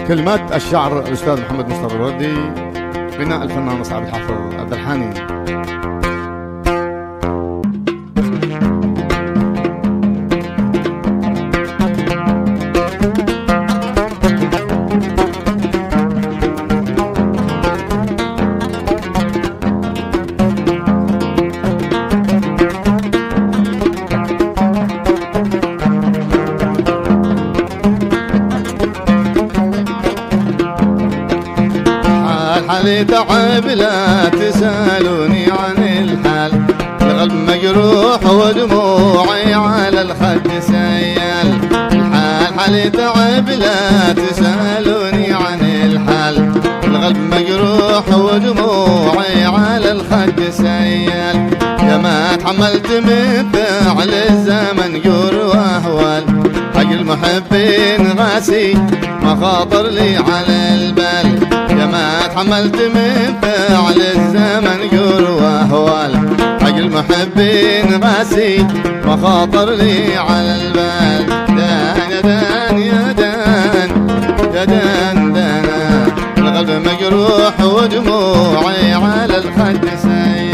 كلمات الشاعر الأستاذ محمد مصطفى الوردي، غناء الفنان مصعب الحافظ الدرحاني. حالي تعب لا تسألوني عن الحال، القلب مجروح ودموعي على الخد سيال. حالي تعب لا تسألوني عن الحال، القلب مجروح ودموعي على الخد سيال. يا ما تحملت من فعل الزمن جور واهوال، حق المحبين غاسي ما خاطر لي على البال. يا ما تحملت من فعل الزمن جور واهوال، حق المحبين غاسي ما خاطر لي على البال. دان يا دان يا دان يا دان دانا، القلب مجروح ودموعي على الخد سيال.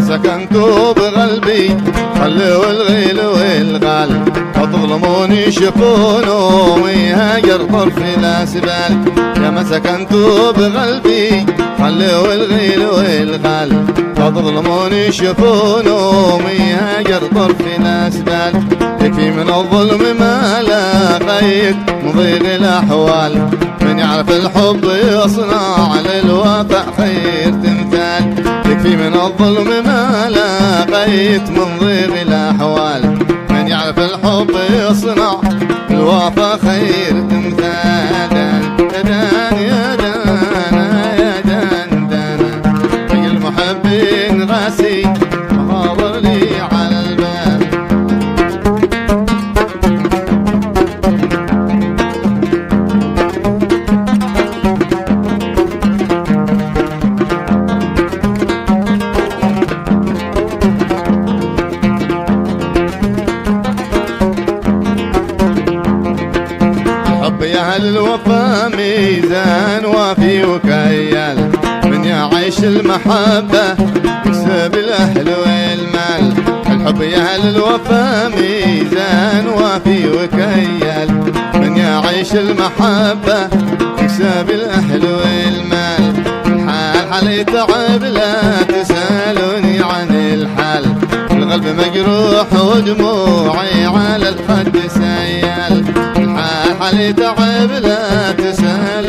سكنتوا بقلبي خلوا الغيل والغال، وتظلموني شكون ومي هاجر طرف الاسبال. يا ما سكنتوا بقلبي خلوا الغيل والغال، وتظلموني شكون ومي هاجر طرف الاسبال. يكفي من الظلم ما لاقيت مضيق الاحوال، من يعرف الحب يصنع للوفاء خير تمثال. يكفي من الظلم ما لاقيت من ضيق الاحوال، من يعرف الحب يصنع الوفا خير تمثال. يا دان يا دانا يا دان دانا، حق المحبين غاسي مخاضر لي على البال. يا أهل الوفا ميزان وافي وكيال، من يعيش المحبة يكسب الأهل والمال. الحب يا أهل الوفا ميزان وافي وكيال، من يعيش المحبة يكسب الأهل والمال. الحال حالي تعب لا تسألوني عن الحال، القلب مجروح ودموعي على الخد سيال. حالي تعب لا تسأل